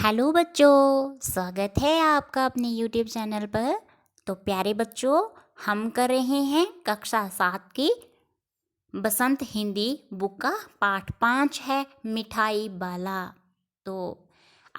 Hello बच्चों, स्वागत है आपका अपने यूट्यूब चैनल पर। तो प्यारे बच्चों, हम कर रहे हैं कक्षा 7 की बसंत हिंदी बुक का पाठ 5 है मिठाई वाला। तो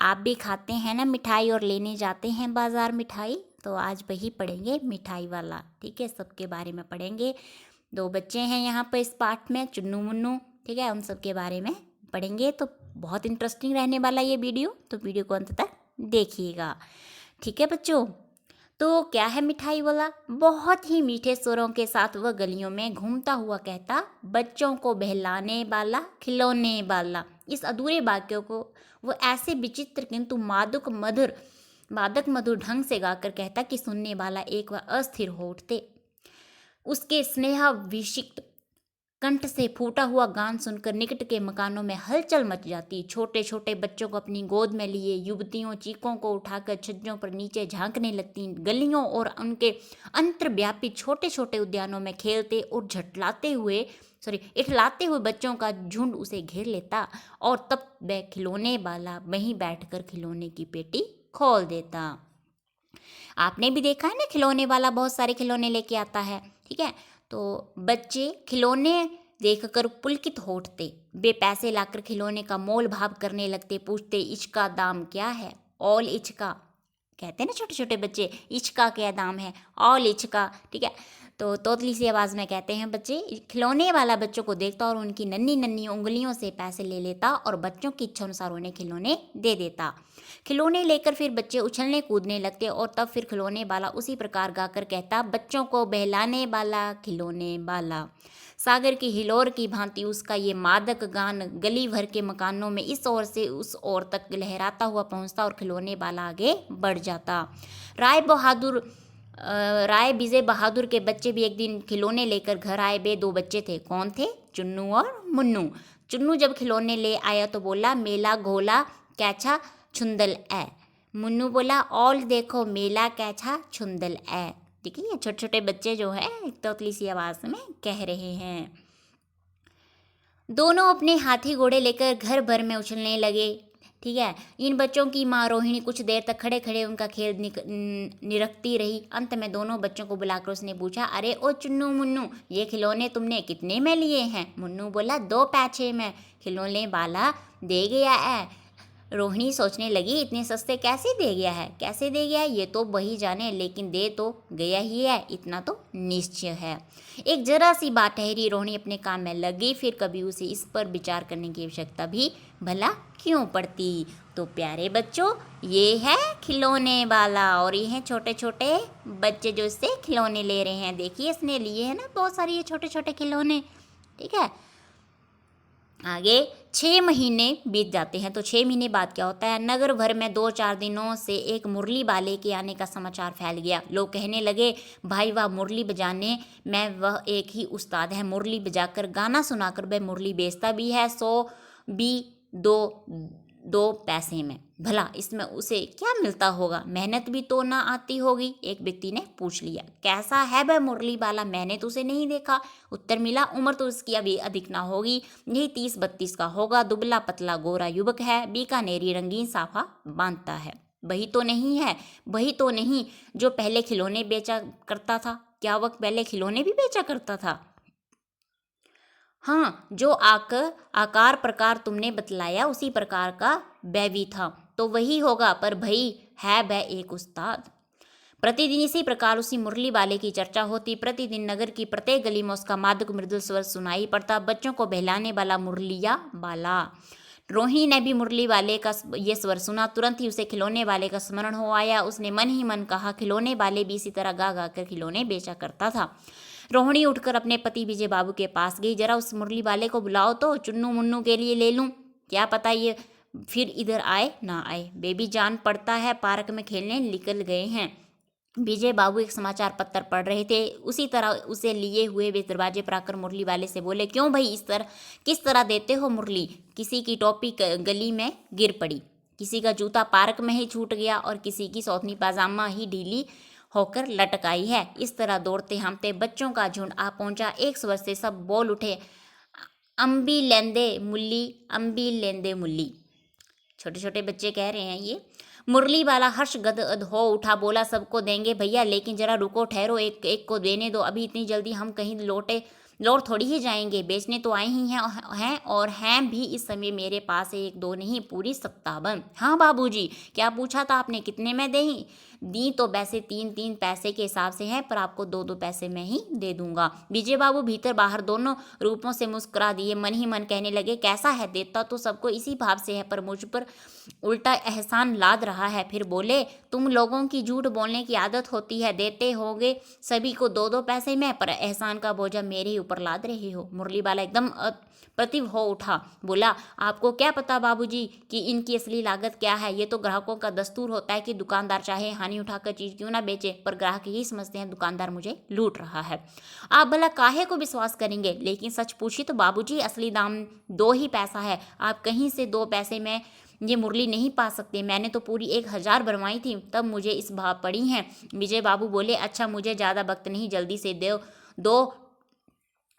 आप भी खाते हैं ना मिठाई और लेने जाते हैं बाज़ार मिठाई, तो आज वही पढ़ेंगे मिठाई वाला। ठीक है, सबके बारे में पढ़ेंगे। 2 बच्चे हैं यहाँ पर इस पाठ में, चुन्नू मुन्नू। ठीक है, उन सब के बारे में पढ़ेंगे। तो बहुत इंटरेस्टिंग रहने वाला ये वीडियो, तो वीडियो को अंत तक देखिएगा। ठीक है बच्चों, तो क्या है मिठाई वाला? बहुत ही मीठे स्वरों के साथ वह गलियों में घूमता हुआ कहता, बच्चों को बहलाने वाला, खिलौने वाला। इस अधूरे वाक्यों को वो ऐसे विचित्र किंतु मादक मधुर ढंग से गाकर कहता कि सुनने वाला एक बार अस्थिर हो उठते। उसके स्नेहाभिषिक्त कंठ से फूटा हुआ गान सुनकर निकट के मकानों में हलचल मच जाती। छोटे छोटे बच्चों को अपनी गोद में लिए युवतियों चीखों को उठाकर छज्जों पर नीचे झांकने लगती। गलियों और उनके अंतर्व्यापी छोटे छोटे उद्यानों में खेलते और इठलाते हुए बच्चों का झुंड उसे घेर लेता और तब वह खिलौने वाला वहीं बैठकर खिलौने की पेटी खोल देता। आपने भी देखा है ना, खिलौने वाला बहुत सारे खिलौने लेके आता है। ठीक है, तो बच्चे खिलौने देखकर पुलकित हो उठते। वे पैसे लाकर खिलौने का मोल भाव करने लगते। पूछते, इसका दाम क्या है? ऑल इचका। कहते हैं ना छोटे छोटे बच्चे, इचका क्या दाम है? ऑल इचका। ठीक है, तो तोतली सी आवाज़ में कहते हैं बच्चे। खिलौने वाला बच्चों को देखता और उनकी नन्ही नन्ही उंगलियों से पैसे ले लेता और बच्चों की इच्छा अनुसार उन्हें खिलौने दे देता। खिलौने लेकर फिर बच्चे उछलने कूदने लगते और तब फिर खिलौने वाला उसी प्रकार गाकर कहता, बच्चों को बहलाने वाला, खिलौने वाला। सागर की हिलोर की भांति उसका ये मादक गान गली भर के मकानों में इस ओर से उस ओर तक लहराता हुआ पहुंचता और खिलौने वाला आगे बढ़ जाता। राय विजय बहादुर के बच्चे भी एक दिन खिलौने लेकर घर आए। वे 2 बच्चे थे। कौन थे? चुन्नू और मुन्नू। चुन्नू जब खिलौने ले आया तो बोला, मेला घोला कैछा छुंदल ए। मुन्नू बोला, ऑल देखो मेला कैछा छुंदल ए। ठीक है, ये छोटे छोटे बच्चे जो है तोतली सी आवाज में कह रहे हैं। दोनों अपने हाथी घोड़े लेकर घर भर में उछलने लगे। ठीक है, इन बच्चों की माँ रोहिणी कुछ देर तक खड़े खड़े उनका खेल निरखती रही। अंत में दोनों बच्चों को बुलाकर उसने पूछा, अरे ओ चुन्नू मुन्नू, ये खिलौने तुमने कितने में लिए हैं? मुन्नू बोला, 2 पैसे में। खिलौने वाला दे गया है। रोहिणी सोचने लगी, इतने सस्ते कैसे दे गया है? कैसे दे गया है ये तो वही जाने, लेकिन दे तो गया ही है, इतना तो निश्चय है। एक जरा सी बात ठहरी, रोहिणी अपने काम में लगी। फिर कभी उसे इस पर विचार करने की आवश्यकता भी भला क्यों पड़ती। तो प्यारे बच्चों, ये है खिलौने वाला और ये हैं छोटे छोटे बच्चे जो इससे खिलौने ले रहे हैं। देखिए, इसने लिए हैं ना बहुत सारे ये छोटे छोटे खिलौने। ठीक है, आगे 6 महीने बीत जाते हैं। तो 6 महीने बाद क्या होता है? नगर भर में 2-4 दिनों से एक मुरली वाले के आने का समाचार फैल गया। लोग कहने लगे, भाई वाह, मुरली बजाने में वह एक ही उस्ताद है। मुरली बजाकर गाना सुनाकर वह मुरली बेचता भी है, 100 भी 2 पैसे में। भला इसमें उसे क्या मिलता होगा? मेहनत भी तो ना आती होगी। एक व्यक्ति ने पूछ लिया, कैसा है वह मुरली वाला? मैंने तो उसे नहीं देखा। उत्तर मिला, उम्र तो उसकी अभी अधिक ना होगी, यही 30-32 का होगा। दुबला पतला गोरा युवक है, बीकानेरी रंगीन साफा बांधता है। वही तो नहीं है? वही तो नहीं जो पहले खिलौने बेचा करता था? क्या वह पहले खिलौने भी बेचा करता था? हाँ, जो आकार प्रकार तुमने बतलाया उसी प्रकार का वह भी था। तो वही होगा, पर भई है वह एक उस्ताद। प्रतिदिन इसी प्रकार उसी मुरली वाले की चर्चा होती। प्रतिदिन नगर की प्रत्येक गली में उसका मादक मृदुल स्वर सुनाई पड़ता, बच्चों को बहलाने वाला मुरलिया वाला। रोहिणी ने भी मुरली वाले का ये स्वर सुना। तुरंत ही उसे खिलौने वाले का स्मरण हो आया। उसने मन ही मन कहा, खिलौने वाले भी इसी तरह गा गा कर खिलौने बेचा करता था। रोहिणी उठकर अपने पति विजय बाबू के पास गई। जरा उस मुरली वाले को बुलाओ तो, चुन्नू मुन्नू के लिए ले लूं। क्या पता ये फिर इधर आए ना आए। बेबी जान पड़ता है पार्क में खेलने निकल गए हैं। विजय बाबू एक समाचार पत्र पढ़ रहे थे। उसी तरह उसे लिए हुए वे दरवाजे पर आकर मुरली वाले से बोले, क्यों भाई किस तरह देते हो मुरली? किसी की टोपी गली में गिर पड़ी, किसी का जूता पार्क में ही छूट गया और किसी की सौतनी पाजामा ही ढीली होकर लटकाई है। इस तरह दौड़ते हमते बच्चों का झुंड आ पहुंचा। एक स्वर से सब बोल उठे, अम्बी लेंदे मुल्ली, अम्बी लेंदे मुल्ली। छोटे छोटे बच्चे कह रहे हैं ये। मुरली वाला हर्ष गदगद हो उठा, बोला सबको देंगे भैया, लेकिन जरा रुको ठहरो, एक एक को देने दो, अभी इतनी जल्दी हम कहीं लौट थोड़ी ही जाएंगे, बेचने तो आए ही हैं और हैं भी इस समय मेरे पास एक दो नहीं, पूरी 57। हाँ बाबूजी, क्या पूछा था आपने, कितने में दें? दी तो वैसे 3-3 पैसे के हिसाब से है, पर आपको 2-2 पैसे में ही दे दूंगा। विजय बाबू भीतर बाहर दोनों रूपों से मुस्कुरा दिए, मन ही मन कहने लगे, कैसा है, देता तो सबको इसी भाव से है, पर मुझ पर उल्टा एहसान लाद रहा है। फिर बोले, तुम लोगों की झूठ बोलने की आदत होती है, देते होगे सभी को 2-2 पैसे में, पर एहसान का बोझा मेरे ही ऊपर लाद रहे हो। मुरली वाला एकदम प्रतिव हो उठा, बोला, आपको क्या पता बाबूजी कि इनकी असली लागत क्या है? ये तो ग्राहकों का दस्तूर होता है कि दुकानदार चाहे हानि उठाकर चीज क्यों ना बेचे, पर ग्राहक यही समझते हैं दुकानदार मुझे लूट रहा है। आप भला काहे को विश्वास करेंगे? लेकिन सच पूछी तो बाबूजी असली दाम 2 ही पैसा है, आप कहीं से 2 पैसे में ये मुरली नहीं पा सकते। मैंने तो पूरी 1000 बनवाई थी, तब मुझे इस भाव पड़ी हैं। विजय बाबू बोले, अच्छा मुझे ज़्यादा वक्त नहीं, जल्दी से दो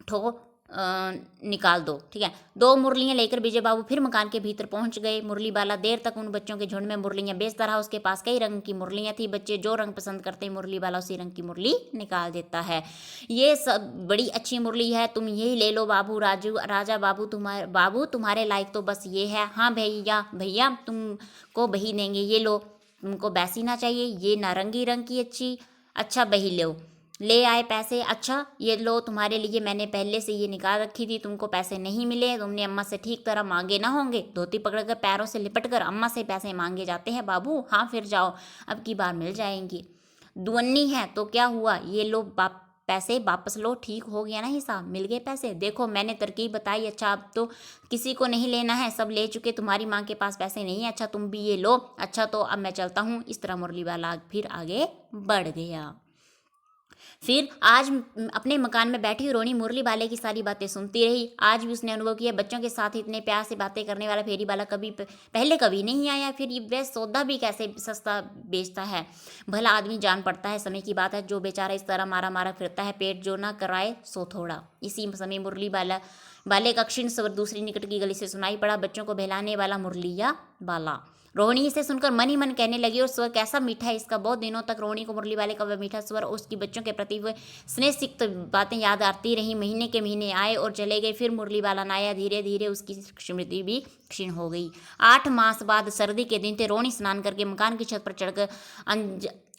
ठो निकाल दो, ठीक है। 2 मुरलियाँ लेकर विजय बाबू फिर मकान के भीतर पहुंच गए। मुरली वाला देर तक उन बच्चों के झुंड में मुरलियाँ बेचता रहा। उसके पास कई रंग की मुरलियाँ थी, बच्चे जो रंग पसंद करते हैं मुरली वाला उसी रंग की मुरली निकाल देता है। ये सब बड़ी अच्छी मुरली है, तुम यही ले लो बाबू। राजा बाबू तुम्हारे लायक तो बस ये है। हाँ भैया भैया तुमको बही देंगे, ये लो, तुमको बैसी ना चाहिए, ये नारंगी रंग की अच्छा बही लो। ले आए पैसे, अच्छा ये लो, तुम्हारे लिए मैंने पहले से ये निकाल रखी थी, तुमको पैसे नहीं मिले, तुमने अम्मा से ठीक तरह मांगे ना होंगे। धोती पकड़कर पैरों से लिपटकर अम्मा से पैसे मांगे जाते हैं बाबू। हाँ फिर जाओ, अब की बार मिल जाएंगी। दुअन्नी है तो क्या हुआ, ये लो पैसे वापस लो, ठीक हो गया ना हिसाब, मिल गए पैसे। देखो मैंने तरकीब बताई, अच्छा अब तो किसी को नहीं लेना है, सब ले चुके, तुम्हारी माँ के पास पैसे नहीं है, अच्छा तुम भी ये लो, अच्छा तो अब मैं चलता हूँ। इस तरह मुरली वाला फिर आगे बढ़ गया। फिर आज अपने मकान में बैठी रोनी मुरली वाले की सारी बातें सुनती रही। आज भी उसने अनुभव किया, बच्चों के साथ इतने प्यार से बातें करने वाला फेरी वाला पहले कभी नहीं आया। फिर ये वह सौदा भी कैसे सस्ता बेचता है, भला आदमी जान पड़ता है। समय की बात है, जो बेचारा इस तरह मारा मारा फिरता है, पेट जो ना कराए सो थोड़ा। इसी समय मुरली वाले का क्षीण स्वर दूसरी निकट की गली से सुनाई पड़ा, बच्चों को बहलाने वाला मुरलिया वाला। रोहिणी इसे सुनकर मन ही मन कहने लगी, और स्वर कैसा मीठा है इसका। बहुत दिनों तक रोहिणी को मुरली वाले का वह मीठा स्वर और उसकी बच्चों के प्रति वह स्नेह सिक्त बातें याद आती रही। महीने के महीने आए और चले गए, फिर मुरली वाला न आया। धीरे धीरे उसकी स्मृति भी क्षीण हो गई। 8 मास बाद सर्दी के दिन थे। रोहिणी स्नान करके मकान की छत पर चढ़कर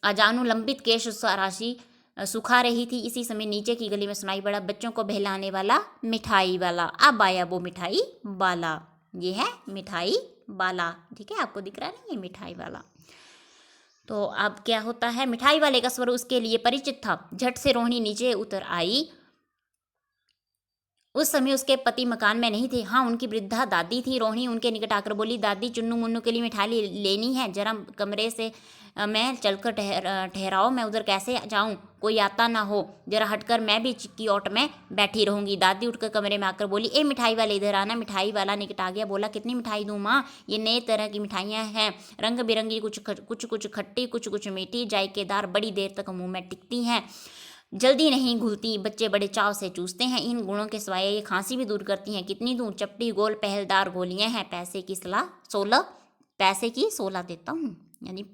अजानुलंबित केश राशि सुखा रही थी। इसी समय नीचे की गली में सुनाई पड़ा, बच्चों को बहलाने वाला मिठाई वाला। अब आया वो मिठाई वाला, ये है मिठाई वाला, ठीक है, आपको दिख रहा नहीं है मिठाई वाला। तो अब क्या होता है, मिठाई वाले का स्वर उसके लिए परिचित था। झट से रोहिणी नीचे उतर आई। उस समय उसके पति मकान में नहीं थे। हाँ, उनकी वृद्धा दादी थी। रोहिणी उनके निकट आकर बोली, दादी चुन्नू मुन्नू के लिए मिठाई लेनी है, जरा कमरे से मैं चलकर ठहराओ, मैं उधर कैसे जाऊं, कोई आता ना हो, जरा हटकर मैं भी चिक्की ओट में बैठी रहूंगी। दादी उठकर कमरे में आकर बोली, ए मिठाई वाले इधर आना। मिठाई वाला निकट आ गया, बोला, कितनी मिठाई दूं माँ? ये नए तरह की मिठाइयाँ हैं, रंग बिरंगी, कुछ खट्टी, कुछ मीठी, जायकेदार, बड़ी देर तक मुँह में टिकती हैं, जल्दी नहीं घुलती, बच्चे बड़े चाव से चूसते हैं। इन गुणों के सिवाय ये खांसी भी दूर करती हैं। कितनी दूं? चपटी गोल पहलदार गोलियां हैं, पैसे की 16 देता हूँ, यानी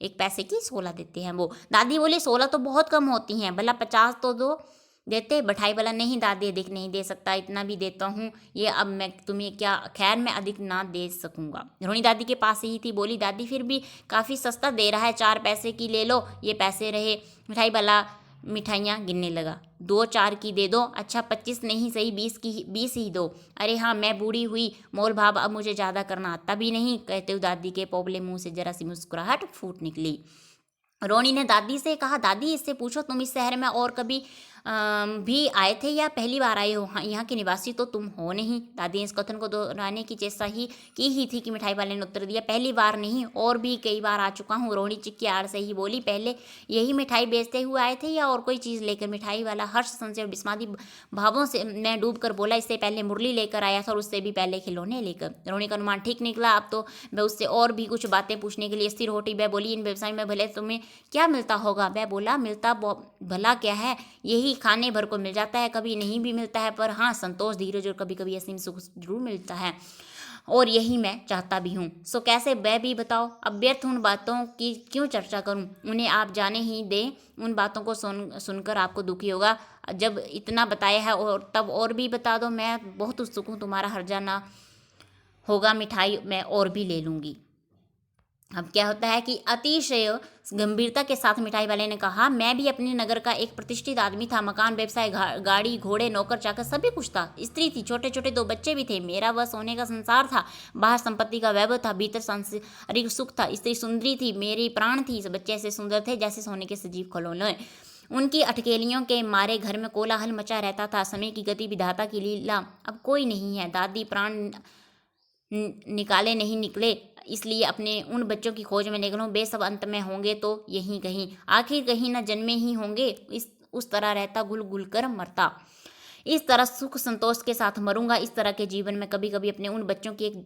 1 पैसे की 16 देते हैं वो। दादी बोले, 16 तो बहुत कम होती हैं, भला 50 तो दो देते। मिठाई वाला, नहीं दादी अधिक नहीं दे सकता, इतना भी देता हूँ, ये अब मैं तुम्हें क्या, खैर मैं अधिक ना दे सकूंगा। रोहिणी दादी के पास ही थी, बोली, दादी फिर भी काफ़ी सस्ता दे रहा है, 4 पैसे की ले लो, ये पैसे रहे। मिठाई वाला मिठाइयाँ गिनने लगा, 2-4 की दे दो, अच्छा 25 नहीं सही 20 ही दो। अरे हाँ, मैं बूढ़ी हुई, मोल भाव अब मुझे ज़्यादा करना आता भी नहीं, कहते हुए दादी के पोपले मुंह से जरा सी मुस्कुराहट फूट निकली। रोनी ने दादी से कहा, दादी इससे पूछो तुम इस शहर में और कभी भी आए थे या पहली बार आए हो? हाँ, यहाँ के निवासी तो तुम हो नहीं। दादी ने इस कथन को दोहराने की चेष्टा की थी कि मिठाई वाले ने उत्तर दिया, पहली बार नहीं, और भी कई बार आ चुका हूँ। रोहिणी चिक्की आड़ से ही बोली, पहले यही मिठाई बेचते हुए आए थे या और कोई चीज़ लेकर? मिठाई वाला हर्ष, संशय और विस्मादी भावों से मैं डूब कर बोला, इससे पहले मुरली लेकर आया था और उससे भी पहले खिलौने लेकर। रोहिणी का अनुमान ठीक निकला। अब तो वह उससे और भी कुछ बातें पूछने के लिए स्थिर होती। वह बोली, इन व्यवसाय में भले तुम्हें क्या मिलता होगा? वह बोला, मिलता भला क्या है, यही खाने भर को मिल जाता है, कभी नहीं भी मिलता है, पर हाँ संतोष, धीरज और कभी कभी असीम सुख जरूर मिलता है। और यही मैं चाहता भी हूँ। सो कैसे वह भी बताओ। अब व्यर्थ उन बातों की क्यों चर्चा करूँ, उन्हें आप जाने ही दें। उन बातों को सुनकर आपको दुखी होगा। जब इतना बताया है और तब और भी बता दो, मैं बहुत उत्सुक हूँ, तुम्हारा हर्जा ना होगा, मिठाई मैं और भी ले लूँगी। अब क्या होता है कि अतिशय गंभीरता के साथ मिठाई वाले ने कहा, मैं भी अपने नगर का एक प्रतिष्ठित आदमी था। मकान, व्यवसाय, गाड़ी, घोड़े, नौकर चाकर सभी कुछ था। स्त्री थी, छोटे छोटे 2 बच्चे भी थे। मेरा वह सोने का संसार था। बाहर संपत्ति का वैभव था, भीतर सांसारिक सुख था। स्त्री सुंदरी थी, मेरी प्राण थी। बच्चे ऐसे सुंदर थे जैसे सोने के सजीव खिलौने। उनकी अटकेलियों के मारे घर में कोलाहल मचा रहता था। समय की गति, विधाता की लीला। अब कोई नहीं है। दादी प्राण निकाले नहीं निकले, इसलिए अपने उन बच्चों की खोज में निकलूं। वे सब अंत में होंगे तो यहीं कहीं, आखिर कहीं न जन्मे ही होंगे। इस उस तरह रहता, घुल घुल कर मरता। इस तरह सुख संतोष के साथ मरूंगा। इस तरह के जीवन में कभी कभी अपने उन बच्चों की एक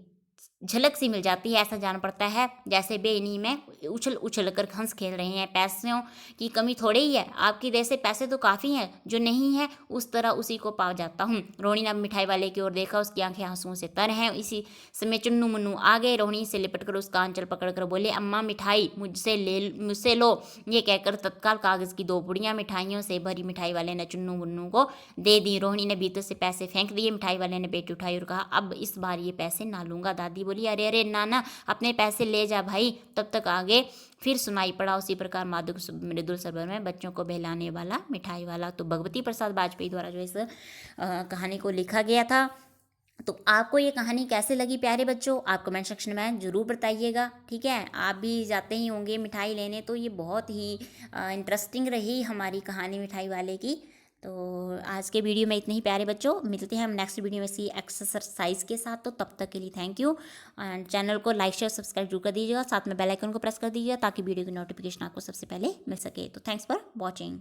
झलक सी मिल जाती है। ऐसा जान पड़ता है जैसे वे इन्हीं में उछल उछल कर हंस खेल रहे हैं। पैसों की कमी थोड़ी ही है, आपकी देश से पैसे तो काफ़ी हैं। जो नहीं है उस तरह उसी को पा जाता हूँ। रोहिणी ने अब मिठाई वाले की ओर देखा, उसकी आंखें आंसुओं से तर हैं। इसी समय चुन्नू मुन्नू आ गए। रोहिणी से लिपट कर उसका आंचल पकड़ कर बोले, अम्मा मिठाई मुझसे लो। ये कहकर तत्काल कागज़ की 2 पुड़ियाँ मिठाइयों से भरी मिठाई वाले ने चुन्नू मुन्नू को दे दी। रोहिणी ने भीतर से पैसे फेंक दिए। मिठाई वाले ने पेटी उठाई और कहा, अब इस बार ये पैसे ना लूंगा। दादी बोली, अरे अरे नाना, अपने पैसे ले जा भाई। तब तक आगे फिर सुनाई पड़ा उसी प्रकार माधुक मृदुल स्वर में बच्चों को बहलाने वाला मिठाई वाला। तो भगवती प्रसाद वाजपेयी द्वारा जो इस कहानी को लिखा गया था। तो आपको ये कहानी कैसे लगी प्यारे बच्चों, आप कमेंट सेक्शन में ज़रूर बताइएगा। ठीक है, आप भी जाते ही होंगे मिठाई लेने, तो ये बहुत ही इंटरेस्टिंग रही हमारी कहानी मिठाई वाले की। तो आज के वीडियो में इतने ही प्यारे बच्चों, मिलते हैं हम नेक्स्ट वीडियो में इसी एक्सरसाइज के साथ। तो तब तक के लिए थैंक यू। एंड चैनल को लाइक शेयर सब्सक्राइब जरूर कर दीजिएगा, साथ में बेल आइकन को प्रेस कर दीजिएगा ताकि वीडियो की नोटिफिकेशन आपको सबसे पहले मिल सके। तो थैंक्स फॉर वॉचिंग।